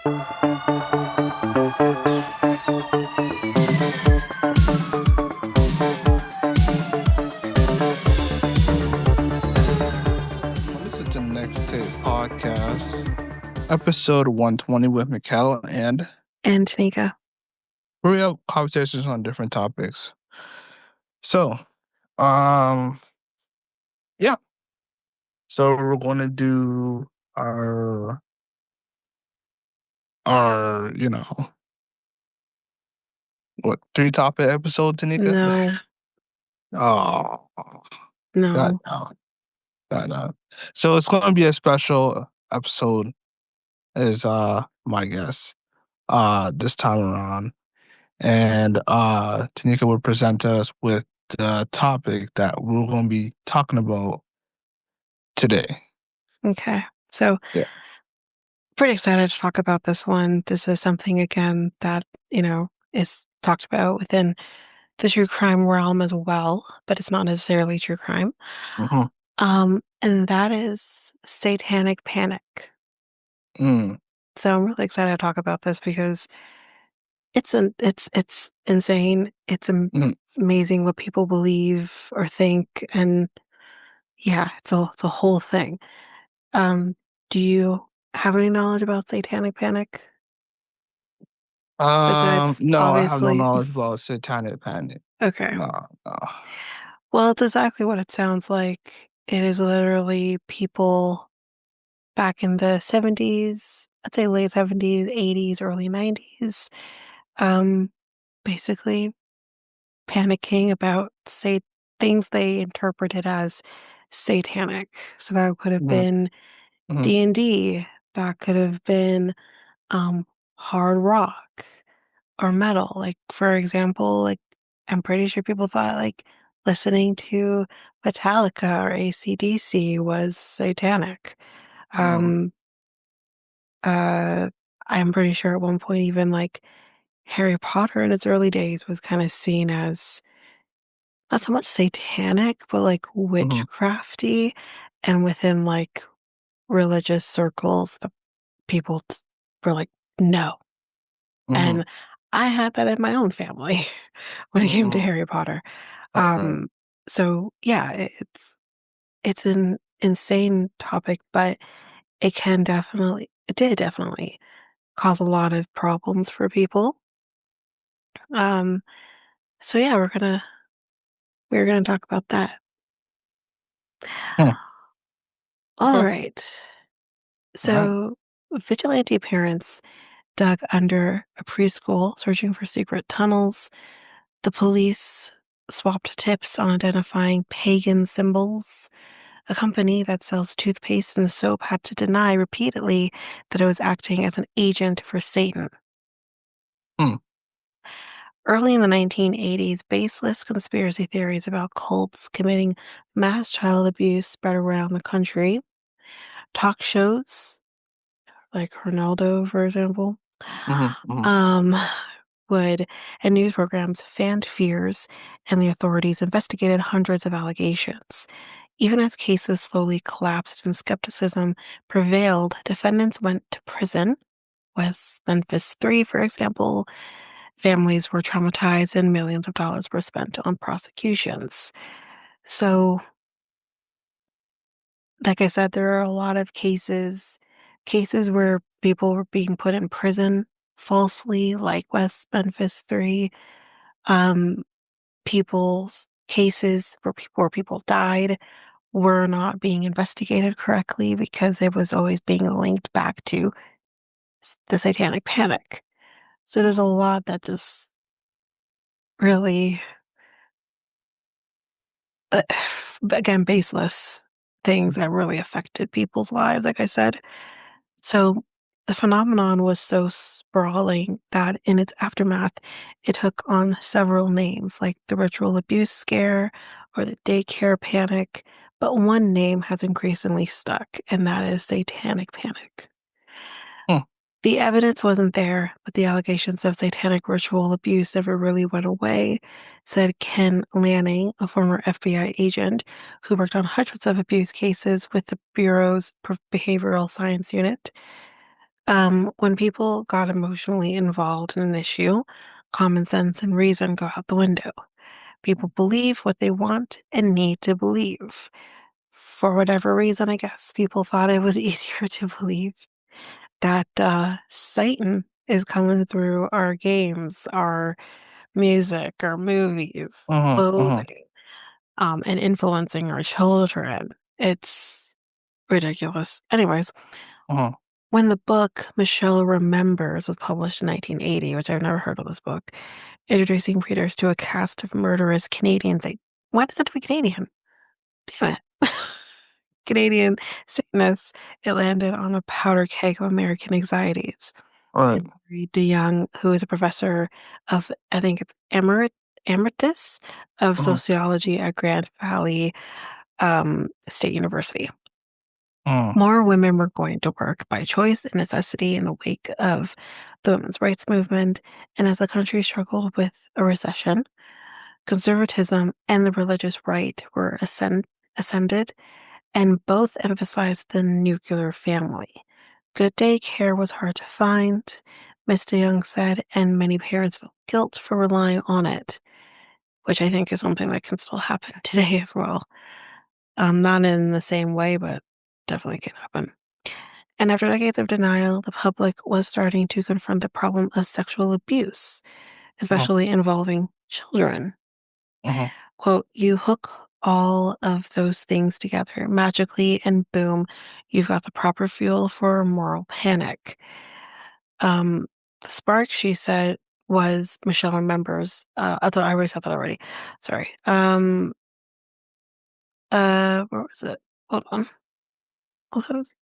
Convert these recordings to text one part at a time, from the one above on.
This is the Next Take podcast, episode 120 with Mikel and Tanyka. where we have conversations on different topics. So, um, yeah. So we're going to do our, our, what, 3 topic episode, Tanika? No, Oh, God, no. no. God, no. So it's going to be a special episode, is my guess, this time around. And Tanika will present us with the topic that we're going to be talking about today. Okay. So, Yeah. pretty excited to talk about this one. This is something, again, that, is talked about within the true crime realm as well, but it's not necessarily true crime. Mm-hmm. And that is Satanic Panic. Mm. So I'm really excited to talk about this because it's insane. It's Mm. amazing what people believe or think, and yeah, it's a whole thing. Um, do you have any knowledge about Satanic Panic? Besides, No, I have no obviously, knowledge about Satanic Panic. okay. No, no. Well, it's exactly what it sounds like. It is literally people back in the 70s, I'd say late 70s, 80s, early 90s, um, basically panicking about, say, things they interpreted as satanic. So that could have Mm-hmm. been Mm-hmm. D&D, that could have been um, hard rock or metal. Like, for example, like, I'm pretty sure people thought, like, listening to Metallica or AC/DC was satanic. Mm-hmm. Um, I'm pretty sure at one point even, like, Harry Potter in its early days was kind of seen as not so much satanic, but, like, Mm-hmm. witchcrafty, and within, like, religious circles, the people were like, "No." Mm-hmm. And I had that in my own family when it came to Mm-hmm. Harry Potter. Okay. Um, so yeah, it's an insane topic, but it did definitely cause a lot of problems for people. Um, so yeah, we're gonna talk about that. Hmm. All Okay. right. All right. So vigilante parents dug under a preschool searching for secret tunnels. The police swapped tips on identifying pagan symbols. A company that sells toothpaste and soap had to deny repeatedly that it was acting as an agent for Satan. Hmm. Early in the 1980s, baseless conspiracy theories about cults committing mass child abuse spread around the country. Talk shows, like Ronaldo, for example, Mm-hmm. Mm-hmm. um, would and news programs fanned fears, and the authorities investigated hundreds of allegations. Even as cases slowly collapsed and skepticism prevailed, defendants went to prison. West Memphis 3, for example, families were traumatized and millions of dollars were spent on prosecutions. So, like I said, there are a lot of cases where people were being put in prison falsely, like West Memphis 3. Um, people's cases where people died were not being investigated correctly because it was always being linked back to the Satanic Panic. So there's a lot that just really, uh, again, baseless things that really affected people's lives, like I said. So the phenomenon was so sprawling that in its aftermath, it took on several names, like the ritual abuse scare or the daycare panic. But one name has increasingly stuck, and that is satanic panic. Hmm. The evidence wasn't there, but the allegations of satanic ritual abuse never really went away, said Ken Lanning, a former FBI agent who worked on hundreds of abuse cases with the Bureau's Behavioral Science Unit. When people got emotionally involved in an issue, common sense and reason go out the window. People believe what they want and need to believe. For whatever reason, I guess people thought it was easier to believe that Satan is coming through our games, our music, our movies, Mhm. Mhm. clothing, and influencing our children. It's ridiculous. Anyways, Mhm. when the book Michelle Remembers was published in 1980, which I've never heard of this book, introducing readers to a cast of murderous Canadians. Why does it have to be Canadian? Damn it. Canadian sickness. It landed on a powder keg of American anxieties. Right. Hilary DeYoung, who is a professor of, I think it's emeritus of Mhm. sociology at Grand Valley State University. Mhm. More women were going to work by choice and necessity in the wake of the women's rights movement, and as the country struggled with a recession, conservatism and the religious right were ascended, and both emphasized the nuclear family. Good daycare was hard to find, Mr. Young said, and many parents felt guilt for relying on it, which I think is something that can still happen today as well. Not in the same way, but definitely can happen. And after decades of denial, the public was starting to confront the problem of sexual abuse, Mhm. especially involving children. Mhm. Quote, you hook all of those things together magically, and boom, you've got the proper fuel for a moral panic. Um, the spark, she said, was Michelle Remembers. I thought I already said that already. Sorry. Where was it? Hold on. What was-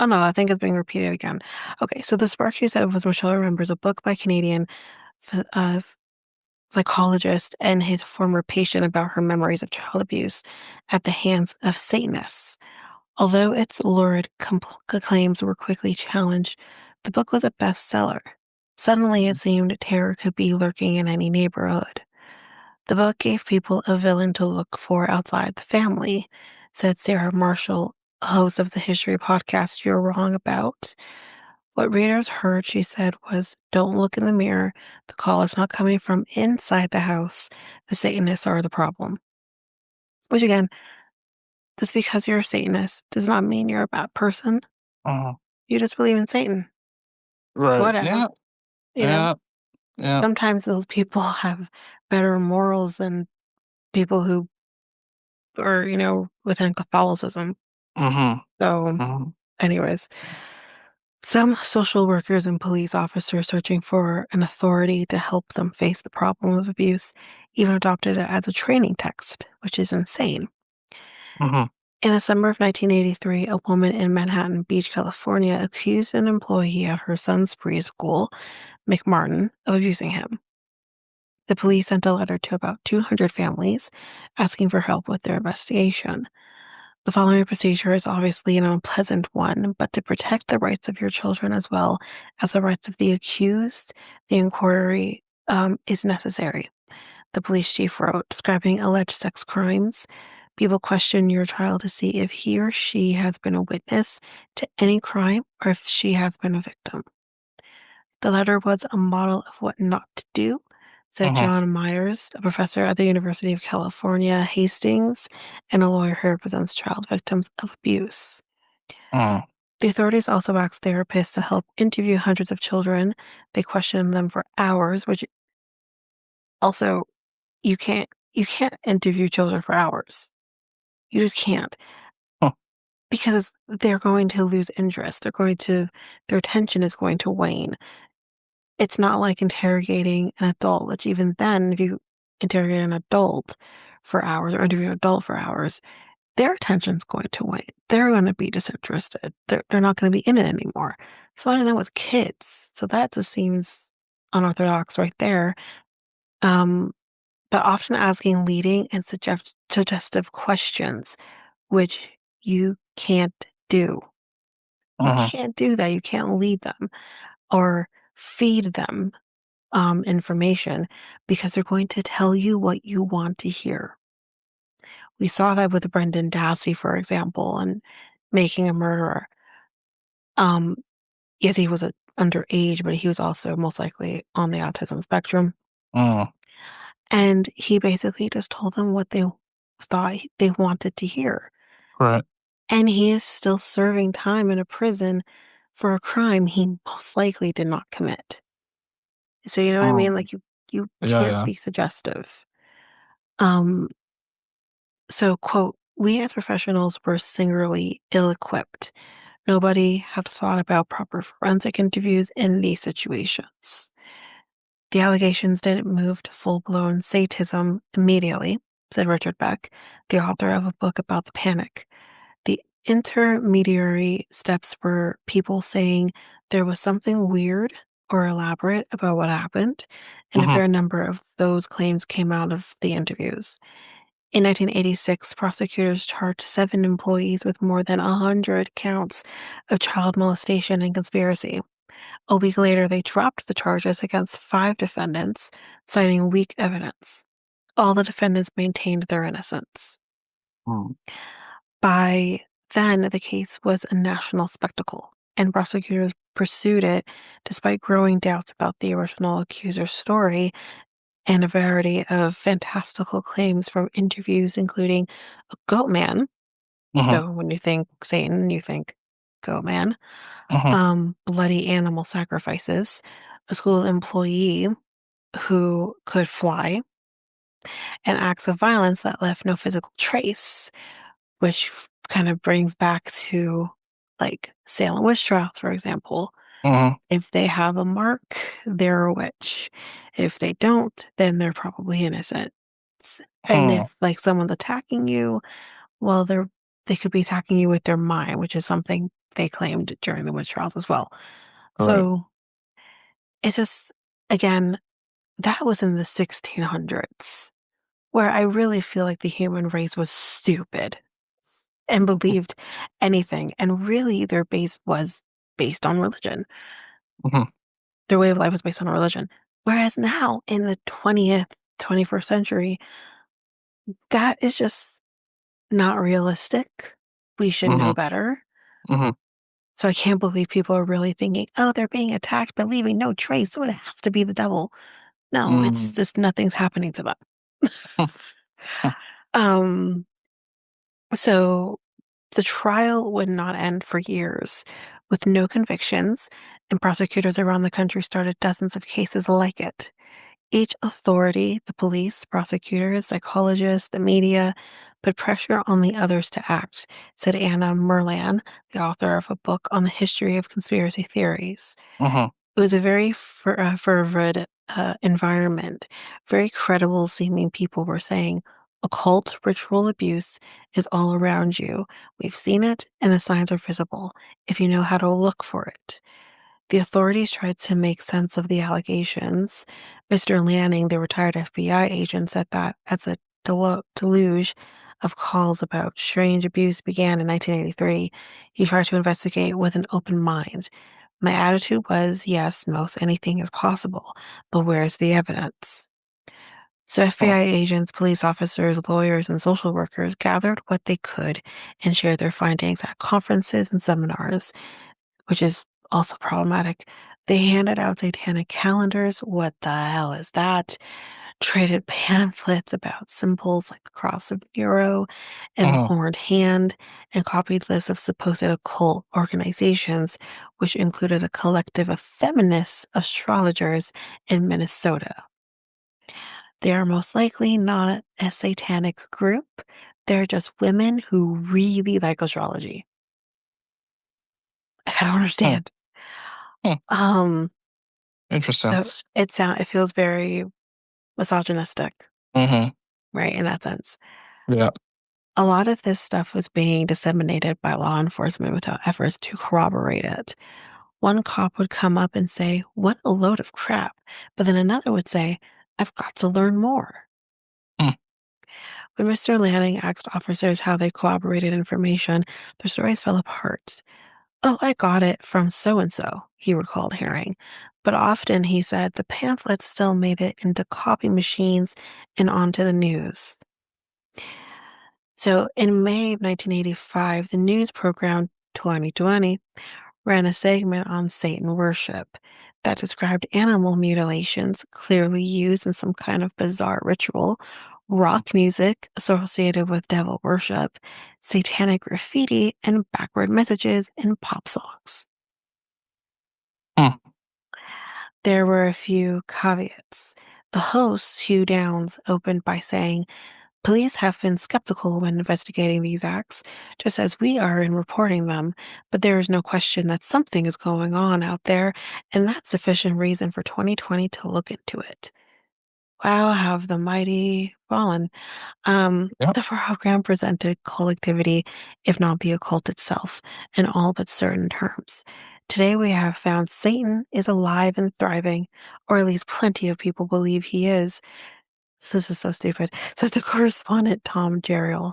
Oh no, I think it's being repeated again. Okay, so the spark she said was Michelle Remembers, a book by Canadian psychologist and his former patient about her memories of child abuse at the hands of Satanists. Although its lurid claims were quickly challenged, the book was a bestseller. Suddenly, it seemed terror could be lurking in any neighborhood. The book gave people a villain to look for outside the family, said Sarah Marshall, host of the history podcast You're Wrong About. What readers heard, she said, was don't look in the mirror. The call is not coming from inside the house. The Satanists are the problem. Which, again, just because you're a Satanist does not mean you're a bad person. Mhm. You just believe in Satan. Right. Whatever. Yeah. You know, Yeah. Yeah. sometimes those people have better morals than people who are, within Catholicism. Mhm. So, Mhm. anyways, some social workers and police officers searching for an authority to help them face the problem of abuse even adopted it as a training text, which is insane. Mhm. In the summer of 1983, a woman in Manhattan Beach, California, accused an employee at her son's preschool, McMartin, of abusing him. The police sent a letter to about 200 families asking for help with their investigation. The following procedure is obviously an unpleasant one, but to protect the rights of your children as well as the rights of the accused, the inquiry is necessary. The police chief wrote, describing alleged sex crimes. People question your child to see if he or she has been a witness to any crime or if she has been a victim. The letter was a model of what not to do, said Mhm. John Myers, a professor at the University of California, Hastings, and a lawyer who represents child victims of abuse. Mhm. The authorities also asked therapists to help interview hundreds of children. They questioned them for hours, which also you can't interview children for hours. You just can't Huh. because they're going to lose interest. Their attention is going to wane. It's not like interrogating an adult, which even then, if you interrogate an adult for hours or interview an adult for hours, their attention's going to wane. They're going to be disinterested. They're not going to be in it anymore. So I know with kids. So that just seems unorthodox right there. Um, but often asking leading and suggestive questions, which you can't do. You Mhm. can't do that. You can't lead them or feed them information because they're going to tell you what you want to hear. We saw that with Brendan Dassey, for example, and Making a Murderer. Um, yes, he was underage, but he was also most likely on the autism spectrum. Mm, And he basically just told them what they thought they wanted to hear. right. And he is still serving time in a prison for a crime he most likely did not commit. So you know what I mean? Mm, Like you yeah, can't yeah. be suggestive. Um, so quote, we as professionals were singularly ill-equipped. Nobody had thought about proper forensic interviews in these situations. The allegations didn't move to full-blown sadism immediately, said Richard Beck, the author of a book about the panic. The intermediary steps were people saying there was something weird or elaborate about what happened, and a Mm-hmm. fair number of those claims came out of the interviews. In 1986, prosecutors charged 7 employees with more than 100 counts of child molestation and conspiracy. A week later, they dropped the charges against 5 defendants, citing weak evidence. All the defendants maintained their innocence. Mm, By then, the case was a national spectacle, and prosecutors pursued it despite growing doubts about the original accuser's story and a variety of fantastical claims from interviews, including a goat man. mm-hmm. So when you think Satan, you think goat man, Mm-hmm. bloody animal sacrifices, a school employee who could fly, and acts of violence that left no physical trace, which kind of brings back to like Salem witch trials, for example. Mm-hmm. If they have a mark, they're a witch. If they don't, then they're probably innocent. And Hmm. if like someone's attacking you, well, they could be attacking you with their mind, which is something they claimed during the witch trials as well. Right. So it's just again, that was in the 1600s, where I really feel like the human race was stupid and believed anything, and really their base was based on religion. Mm-hmm. Their way of life was based on religion. Whereas now in the 20th, 21st century, that is just not realistic. We should know Mm-hmm. better. Mm-hmm. So I can't believe people are really thinking, oh, they're being attacked but leaving no trace, so it has to be the devil. No, it's Mm-hmm. just nothing's happening to them. Um, so the trial would not end for years, with no convictions, and prosecutors around the country started dozens of cases like it. Each authority, the police, prosecutors, psychologists, the media, put pressure on the others to act, said Anna Merlan, the author of a book on the history of conspiracy theories. Mm-hmm. It was a very fervid environment. Very credible seeming people were saying, occult ritual abuse is all around you. We've seen it, and the signs are visible if you know how to look for it. The authorities tried to make sense of the allegations. Mr. Lanning, the retired FBI agent, said that as a deluge of calls about strange abuse began in 1983, he tried to investigate with an open mind. My attitude was, yes, most anything is possible, but where's the evidence? So FBI agents, police officers, lawyers, and social workers gathered what they could and shared their findings at conferences and seminars, which is also problematic. They handed out satanic calendars. What the hell is that? Traded pamphlets about symbols like the cross of Nero and the Mm-hmm. horned hand, and copied lists of supposed occult organizations, which included a collective of feminist astrologers in Minnesota. They are most likely not a satanic group. They're just women who really like astrology. I don't Hmm. understand. Hmm. Um, Interesting. so it feels very misogynistic, Mm-hmm. right? In that sense. Yeah. A lot of this stuff was being disseminated by law enforcement without efforts to corroborate it. One cop would come up and say, "What a load of crap." But then another would say, "I've got to learn more." Hmm. When Mr. Lanning asked officers how they corroborated information, their stories fell apart. "Oh, I got it from so and so," he recalled hearing. But often, he said, the pamphlets still made it into copy machines and onto the news. So in May of 1985, the news program 2020 ran a segment on Satan worship that described animal mutilations clearly used in some kind of bizarre ritual, rock music associated with devil worship, satanic graffiti, and backward messages in pop songs. Hmm. There were a few caveats. The host, Hugh Downs, opened by saying, "Police have been skeptical when investigating these acts, just as we are in reporting them, but there is no question that something is going on out there, and that's sufficient reason for 2020 to look into it." Wow, have the mighty fallen. Yep. The program presented collectivity, if not the occult itself, in all but certain terms. Today we have found Satan is alive and thriving, or at least plenty of people believe he is. This is so stupid, said the correspondent Tom Jerriel.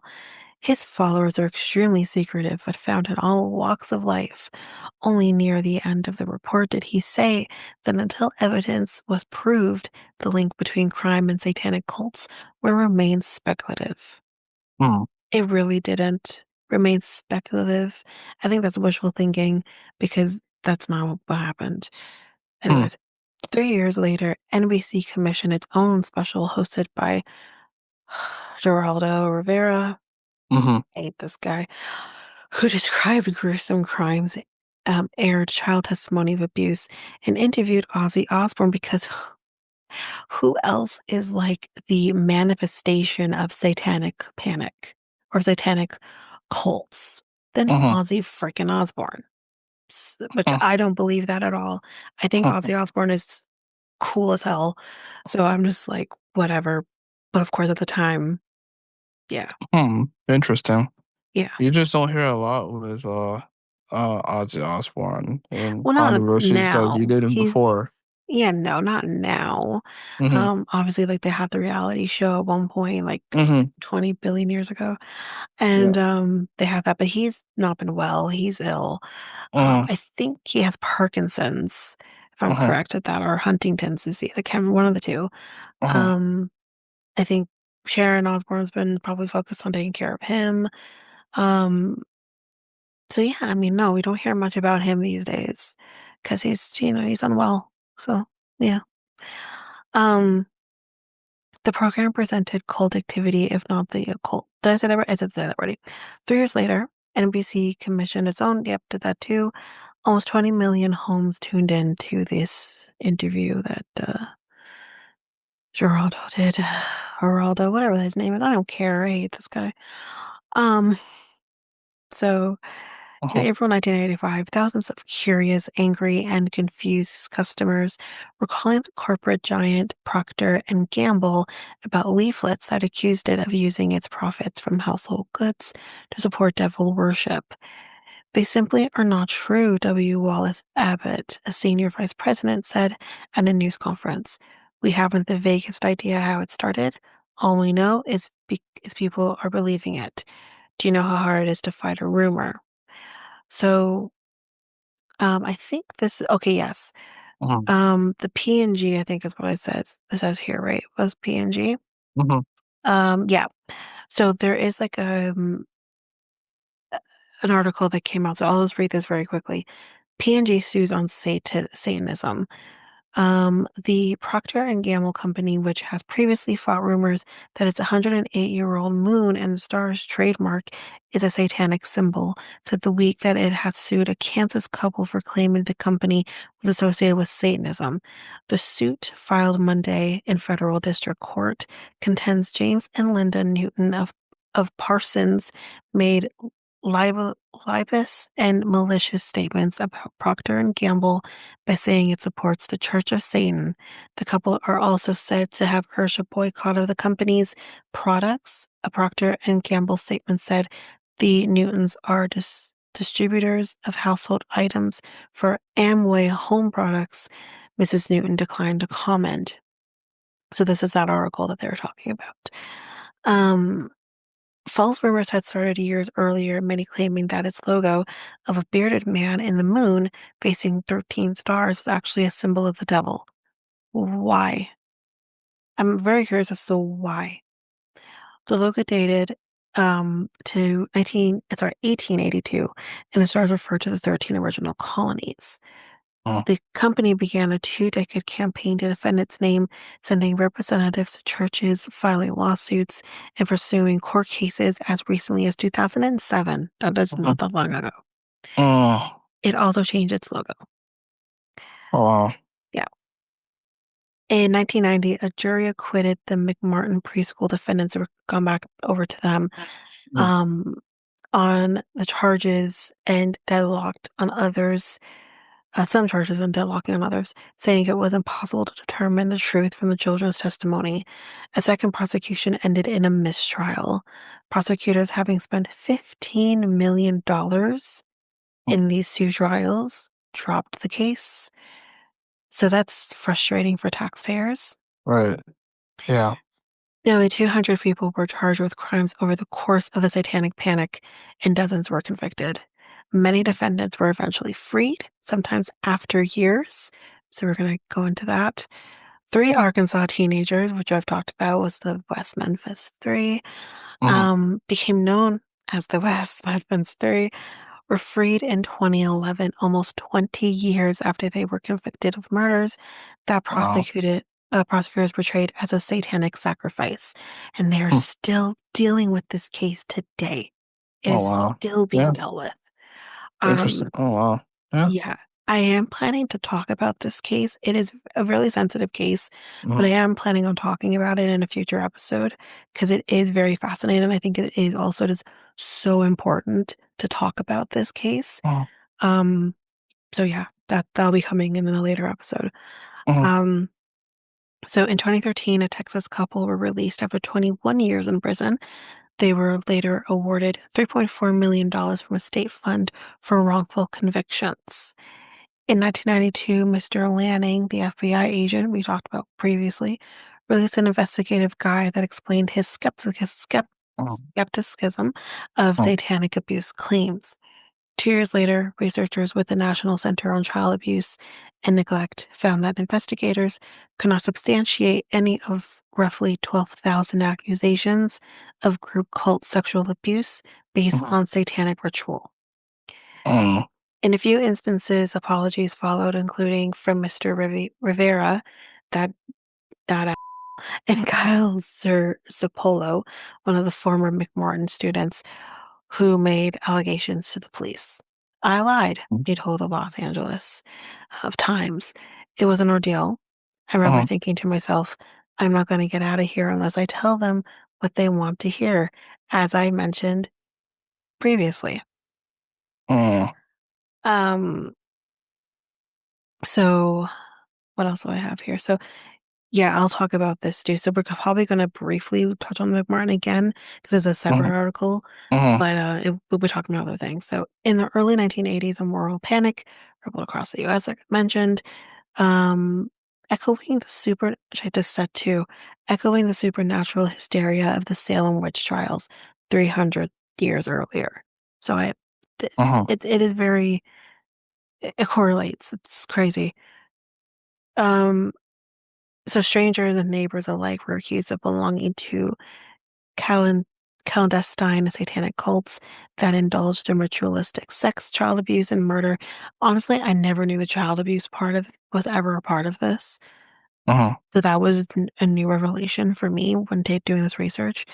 His followers are extremely secretive, but found in all walks of life. Only near the end of the report did he say that until evidence was proved, the link between crime and satanic cults will remain speculative. Hmm. It really didn't remain speculative. I think that's wishful thinking because that's not what happened. Hmm. Anyways, 3 years later, NBC commissioned its own special hosted by Geraldo Rivera. Hmm. I hate this guy, who described gruesome crimes, aired child testimony of abuse, and interviewed Ozzy Osbourne because who else is like the manifestation of satanic panic or satanic cults than Hmm. Ozzy freaking Osbourne? Which I don't believe that at all. I think Ozzy Osbourne is cool as hell. So I'm just like, whatever. But of course, at the time, yeah, Hmm. Interesting. yeah. You just don't hear a lot with Ozzy Osbourne and Well, not controversies like you now. did before. Yeah, no, not now. Hmm. Obviously, like they had the reality show at one point, like Hmm. 20 billion years ago, Yeah. and they had that, but he's not been well. He's ill. Hmm. I think he has Parkinson's, if I'm Hmm. correct at that, or Huntington's disease. I can't remember, one of the two. Hmm. Um, I think Sharon Osbourne's been probably focused on taking care of him. Um, so yeah, I mean, no, we don't hear much about him these days because he's unwell. So yeah. Um, the program presented cult activity, if not the occult. Did I say that right? I said that already. 3 years later, NBC commissioned its own. Yep, did that too. Almost 20 million homes tuned in to this interview that Geraldo did. Geraldo, whatever his name is. I don't care. I hate this guy. Um, so in Hmm. April 1985, thousands of curious, angry, and confused customers were calling the corporate giant Procter and Gamble about leaflets that accused it of using its profits from household goods to support devil worship. "They simply are not true," W. Wallace Abbott, a senior vice president, said at a news conference. "We haven't the vaguest idea how it started. All we know is people are believing it. Do you know how hard it is to fight a rumor?" So, I think this okay, yes. Hmm. The PNG, I think is what it says here, right? Was PNG? Hmm. Yeah. So there is like an article that came out. So I'll just read this very quickly. PNG sues on Satanism. The Procter and Gamble company, which has previously fought rumors that its 108-year-old moon and stars trademark is a satanic symbol, said the week that it had sued a Kansas couple for claiming the company was associated with Satanism. The suit, filed Monday in federal district court, contends James and Linda Newton of Parsons made libel libelous and malicious statements about Procter and Gamble by saying it supports the Church of Satan. The couple are also said to have urged a boycott of the company's products. A Procter and Gamble statement said the Newtons are distributors of household items for Amway home products. Mrs. Newton declined to comment. So this is that article that they're talking about. Um, False rumors had started years earlier, many claiming that its logo of a bearded man in the moon facing 13 stars was actually a symbol of the devil. Why? I'm very curious as to why. The logo dated to 1882, and the stars refer to the 13 original colonies. Mm. The company began a 2-decade campaign to defend its name, sending representatives to churches, filing lawsuits, and pursuing court cases as recently as 2007. That is Mhm. not that long ago. Mm. It also changed its logo. Oh, wow. Yeah. In 1990, a jury acquitted the McMartin preschool defendants, or gone back over to them, Mm. um, on the charges and deadlocked on others, some charges and deadlocking on others, saying it was impossible to determine the truth from the children's testimony. A second prosecution ended in a mistrial. Prosecutors, having spent $15 million in these two trials, dropped the case. So that's frustrating for taxpayers. Right. Yeah. Nearly 200 people were charged with crimes over the course of the Satanic Panic, and dozens were convicted. Many defendants were eventually freed, sometimes after years. So we're going to go into that. Three Arkansas teenagers, which I've talked about, was the West Memphis Three, Mm. became known as the West Memphis Three, were freed in 2011, almost 20 years after they were convicted of murders that Wow. prosecutors portrayed as a satanic sacrifice. And they are Mm. still dealing with this case today. It Oh, is wow. still Yeah. being dealt with. Interesting. Um, Oh, wow. Yeah. yeah, I am planning to talk about this case. It is a really sensitive case, but I Mm. am planning on talking about it in a future episode because it is very fascinating. And I think it is also just so important to talk about this case. Mm. Um, so yeah, that'll be coming in a later episode. Mm. Um, so in 2013, a Texas couple were released after 21 years in prison. They were later awarded $3.4 million from a state fund for wrongful convictions. In 1992, Mr. Lanning, the FBI agent we talked about previously, released an investigative guide that explained his Mm. skepticism of Mm. satanic abuse claims. 2 years later, researchers with the National Center on Child Abuse and Neglect found that investigators could not substantiate any of roughly 12,000 accusations of group cult sexual abuse based Mm. on satanic ritual. Mm. In a few instances, apologies followed, including from Mr. Rivera, that that and Kyle Zirpolo, one of the former McMartin students, who made allegations to the police. I lied, Mm. he told the Los Angeles Times. It was an ordeal. I remember Mm. thinking to myself, I'm not going to get out of here unless I tell them what they want to hear, as I mentioned previously. Mm. Um, so what else do I have here? So yeah, I'll talk about this too. So we're probably going to briefly touch on McMartin again because it's a separate Mm. article, Mm. but we'll be talking about other things. So in the early 1980s, a moral panic rippled across the U.S., like I mentioned, um, echoing the super, which I just said too, echoing the supernatural hysteria of the Salem witch trials 300 years earlier. So Mm. it is very, it correlates. It's crazy. Um, So strangers and neighbors alike were accused of belonging to calen- clandestine satanic cults that indulged in ritualistic sex, child abuse, and murder. Honestly, I never knew the child abuse part of was ever a part of this. Mm. So that was a new revelation for me when doing this research.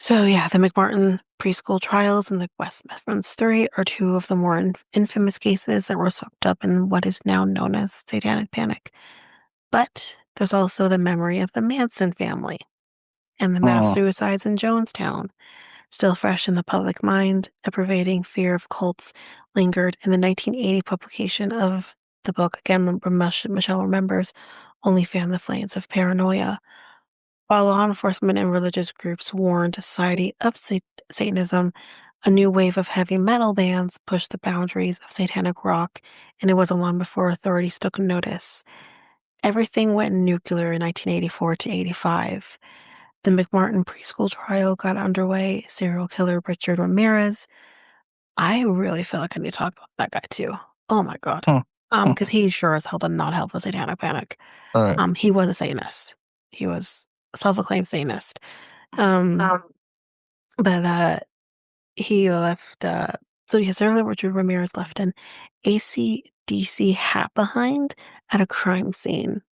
So yeah, the McMartin preschool trials and the West Memphis Three are two of the more infamous cases that were swept up in what is now known as Satanic Panic. But there's also the memory of the Manson family and the mass Mm. suicides in Jonestown. Still fresh in the public mind, a pervading fear of cults lingered in the 1980 publication of the book, again, Michelle remembers, Only Fan the Flames of Paranoia. While law enforcement and religious groups warned society of Satanism, a new wave of heavy metal bands pushed the boundaries of satanic rock, and it wasn't long before authorities took notice. Everything went nuclear in 1984 to 85. The McMartin preschool trial got underway. Serial killer Richard Ramirez. I really feel like I need to talk about that guy too. Oh my God. Mm. Because Mm. he sure as hell did not help the Satanic Panic. All right. He was a Satanist. He was a self-acclaimed Satanist. Um, But he left. So yes, earlier Richard Ramirez left an AC/DC hat behind at a crime scene,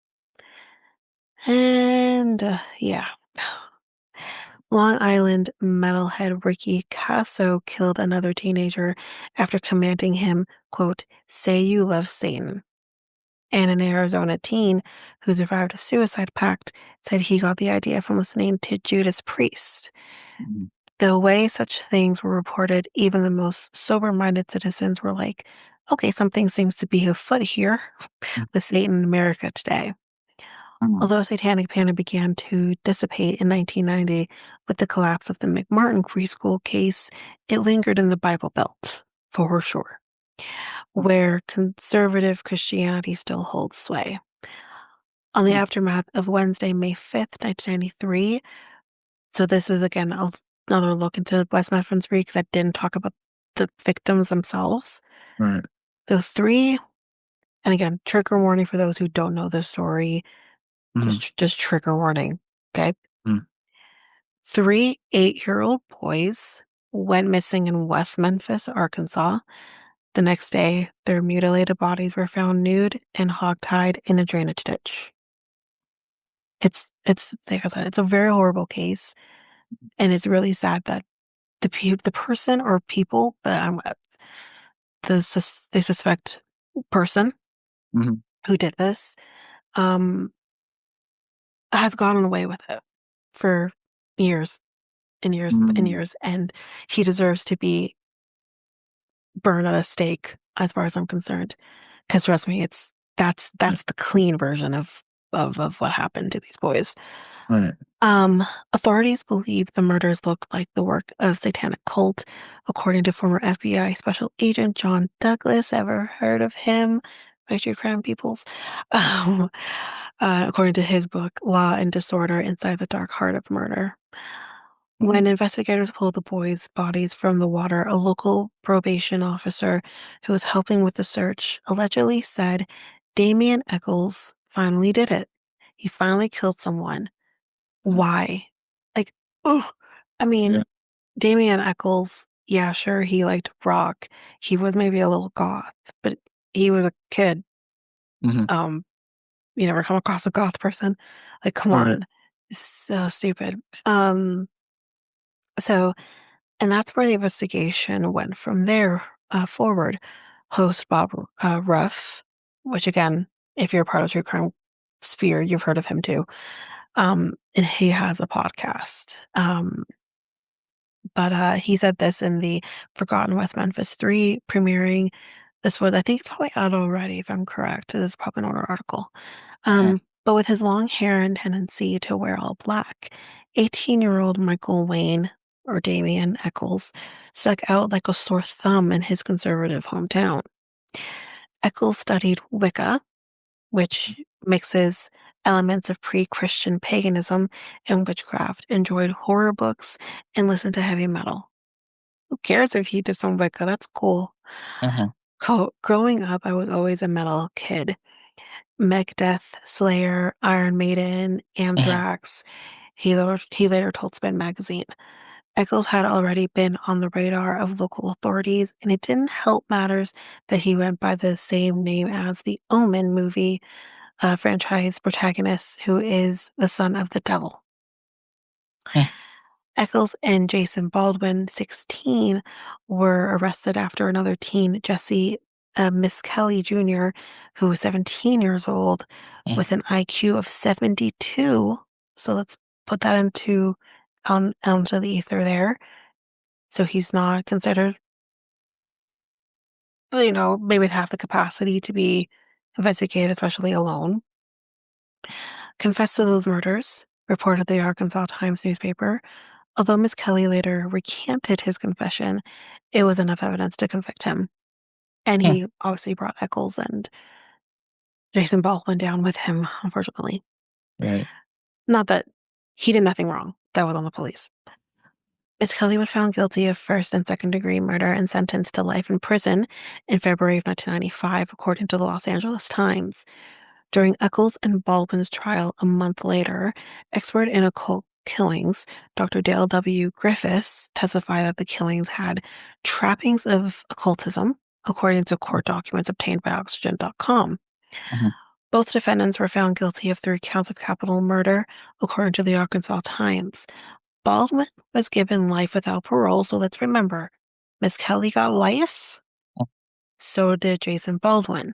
and yeah. Long Island metalhead Ricky Casso killed another teenager after commanding him, quote, say you love Satan. And an Arizona teen who survived a suicide pact said he got the idea from listening to Judas Priest. Mhm. The way such things were reported, even the most sober minded citizens were like, okay, something seems to be afoot here with Satan in America today. Mhm. Although Satanic Panic began to dissipate in 1990 with the collapse of the McMartin preschool case, it lingered in the Bible Belt, for sure, where conservative Christianity still holds sway. On the Mhm. aftermath of Wednesday, May 5th, 1993, so this is again another look into West Memphis because I didn't talk about the victims themselves. Right. So three, and again, trigger warning for those who don't know the story, Mhm. just trigger warning, okay? Mhm. Three 8-year-old boys went missing in West Memphis, Arkansas. The next day, their mutilated bodies were found nude and hogtied in a drainage ditch. It's like I said, it's a very horrible case, and it's really sad that the person or people, but they suspect person Mhm. who did this, um, has gotten away with it for years and years and Mhm. years, and he deserves to be burned at a stake, as far as I'm concerned. Because trust me, Right. that's the clean version of what happened to these boys. Right. Um, Authorities believe the murders look like the work of satanic cult, according to former FBI Special Agent John Douglas. Ever heard of him? My true crime peoples. Um, According to his book, Law and Disorder Inside the Dark Heart of Murder. When investigators pulled the boys' bodies from the water, a local probation officer who was helping with the search allegedly said Damien Eccles finally did it. He finally killed someone. Mhm. Why? Like, oh, I mean, Yeah. Damien Eccles, yeah, sure, he liked rock. He was maybe a little goth, but he was a kid. Mhm. Um, you never come across a goth person. Like, come Right. on. It's so stupid. So And that's where the investigation went from there forward. Host Bob Ruff, which again, if you're a part of true crime sphere, you've heard of him too. And he has a podcast. But he said this in the Forgotten West Memphis 3 premiering. This was, I think it's probably out already, if I'm correct. This is probably an older article. Mhm. But with his long hair and tendency to wear all black, 18-year-old Michael Wayne, or Damien Eccles, stuck out like a sore thumb in his conservative hometown. Eccles studied Wicca, which mixes elements of pre-Christian paganism and witchcraft, enjoyed horror books, and listened to heavy metal. Who cares if he did some Wicca? That's cool. Mhm. Growing up, I was always a metal kid. Megadeth, Slayer, Iron Maiden, Mhm. Anthrax. He later told Spin magazine. Eccles had already been on the radar of local authorities, and it didn't help matters that he went by the same name as the Omen movie franchise protagonist, who is the son of the devil. Mhm. Eccles and Jason Baldwin, 16, were arrested after another teen, Jesse Miss Kelly Jr., who was 17 years old with an IQ of 72. So let's put that onto the ether there. So he's not considered, maybe half the capacity to be investigated, especially alone. Confessed to those murders, reported the Arkansas Times newspaper. Although Miss Kelly later recanted his confession, it was enough evidence to convict him. And Mhm. he obviously brought Eccles and Jason Baldwin down with him, unfortunately. Right. Not that he did nothing wrong. That was on the police. Miss Kelly was found guilty of first and second degree murder and sentenced to life in prison in February of 1995, according to the Los Angeles Times. During Eccles and Baldwin's trial a month later, expert in occult killings, Dr. Dale W. Griffiths testified that the killings had trappings of occultism, according to court documents obtained by Oxygen.com. Mhm. Both defendants were found guilty of 3 counts of capital murder, according to the Arkansas Times. Baldwin was given life without parole, so let's remember, Miss Kelly got life, so did Jason Baldwin.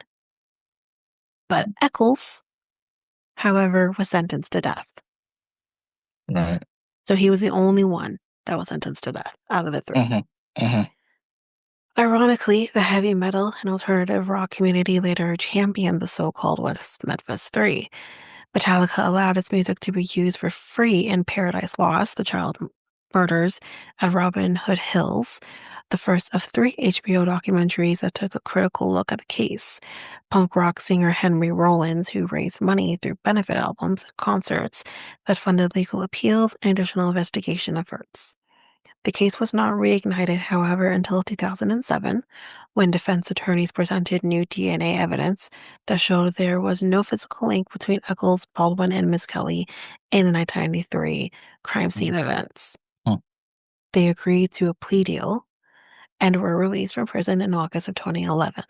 But Eccles, however, was sentenced to death. Right. So he was the only one that was sentenced to death out of the 3. Mhm. Mhm. Ironically, the heavy metal and alternative rock community later championed the so-called West Memphis 3. Metallica allowed its music to be used for free in Paradise Lost, the child murders at Robin Hood Hills, the first of 3 HBO documentaries that took a critical look at the case. Punk rock singer Henry Rollins, who raised money through benefit albums and concerts that funded legal appeals and additional investigation efforts. The case was not reignited, however, until 2007, when defense attorneys presented new DNA evidence that showed there was no physical link between Eccles, Baldwin, and Miss Kelly in the 1993 crime scene events. Mhm. They agreed to a plea deal and were released from prison in August of 2011.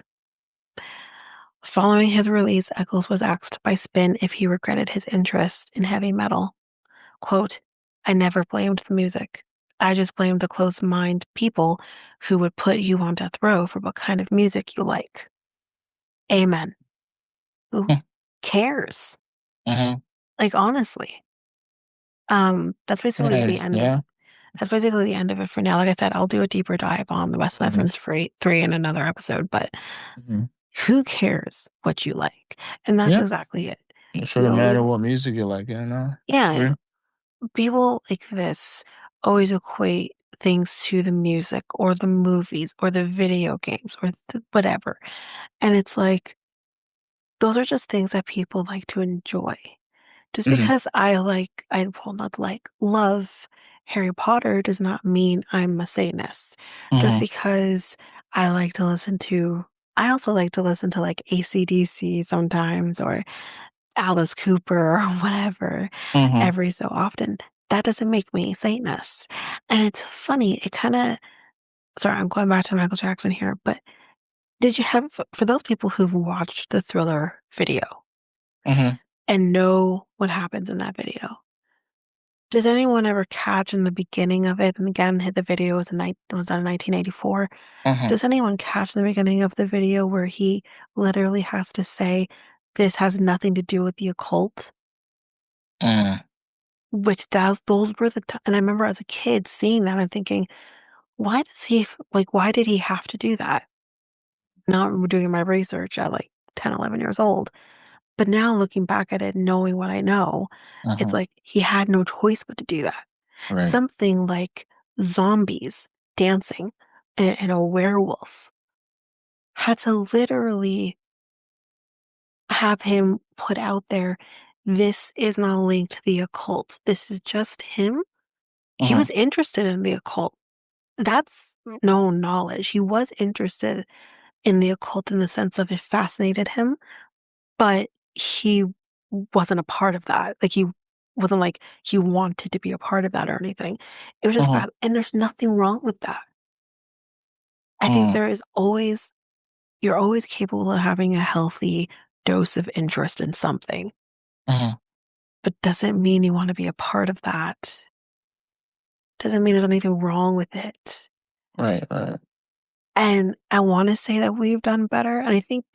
Following his release, Eccles was asked by Spin if he regretted his interest in heavy metal. Quote, I never blamed the music. I just blamed the closed-minded people who would put you on death row for what kind of music you like. Amen. Who Mhm. cares? Mhm. Like, honestly. That's basically the Right. end of Yeah. that's basically the end of it for now. Like I said, I'll do a deeper dive on the West Mhm. Memphis Three in another episode, but Mhm. who cares what you like? And that's Yeah. exactly it. It We shouldn't matter always, what music you like, you know? yeah, Agree? people like this always equate things to the music or the movies or the video games or whatever. And it's like, those are just things that people like to enjoy. Just Mhm. because I will not like, love Harry Potter does not mean I'm a Satanist. Just Mhm. because I like to listen to, I also like to listen to like AC/DC sometimes or Alice Cooper or whatever Mhm. every so often. That doesn't make me a Satanist. And it's funny, it kind of, sorry, I'm going back to Michael Jackson here, but did you have, for those people who've watched the Thriller video Mhm. and know what happens in that video, does anyone ever catch in the beginning of it? And again, the video was done in 1984. Mhm. Does anyone catch in the beginning of the video where he literally has to say, this has nothing to do with the occult? Mhm. Which those were and I remember as a kid seeing that and thinking, "Why does he like, why did he have to do that?" Not doing my research at, like, 10, 11 years old, but now looking back at it, knowing what I know, it's Mhm. like he had no choice but to do that. Right. Something like zombies dancing and a werewolf had to literally have him put out there, "This is not linked to the occult. This is just him." He Mhm. was interested in the occult. That's known knowledge. He was interested in the occult in the sense of it fascinated him, but he wasn't a part of that. Like, he wasn't like he wanted to be a part of that or anything. It was just Mhm. and there's nothing wrong with that. I think Mhm. there is always you're always capable of having a healthy dose of interest in something, Mhm. but doesn't mean you wanna be a part of that. Doesn't mean there's anything wrong with it. Right. Right. And I wanna say that we've done better, and I think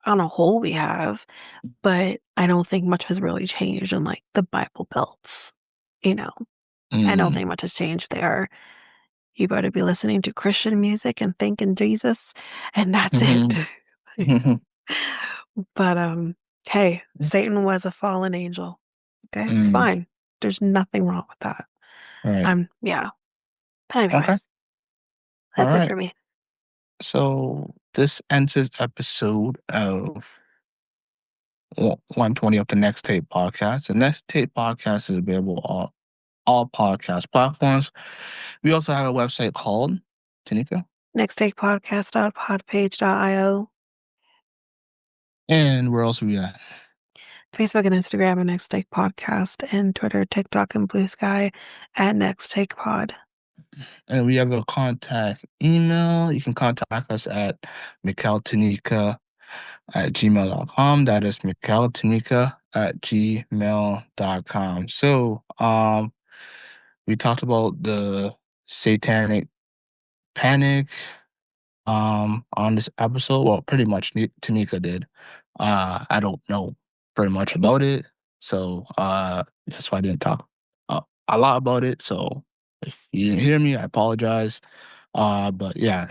on a whole we have, but I don't think much has really changed in, like, the Bible belts, you know? I don't Mm. think much has changed there. You better be listening to Christian music and thanking Jesus, and that's it. Mhm. Mhm. But, hey, Satan was a fallen angel, okay? It's Mm. fine. There's nothing wrong with that. Right. Yeah. But Okay. anyways, All that's it right. for me. So this ends this episode of 120 of the Next Tape podcast. The Next Tape podcast is available on all podcast platforms. We also have a website called Tanika. Nexttakepodcast.podpage.io. And where else are we at? Facebook and Instagram at Next Take Podcast, and Twitter, TikTok, and Blue Sky at Next Take Pod. And we have a contact email. You can contact us at mikeltanyka@gmail.com. That is mikeltanyka@gmail.com. So, we talked about the Satanic Panic on this episode. Well, pretty much Tanika did. I don't know very much about it, so that's why I didn't talk a lot about it. So if you didn't hear me, I apologize. But yeah,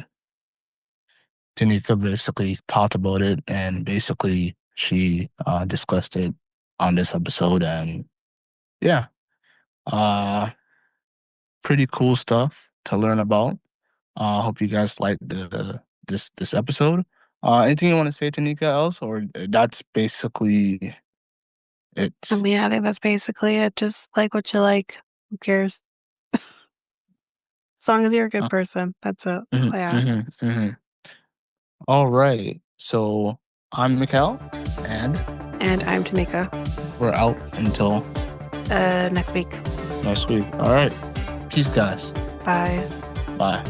Tanika basically talked about it, and basically she discussed it on this episode, and yeah, uh, pretty cool stuff to learn about. Hope you guys like this episode. Anything you want to say, Tanika, else, or that's basically I it? mean, I think that's basically it. Just like what you like. Who cares? As long as you're a good Uh, person. That's it. That's all mhm, I ask. mhm, mhm. All right. So I'm Mikel, and And I'm Tanika. we're out until Next week. next week. All right. Peace, guys. Bye. Bye.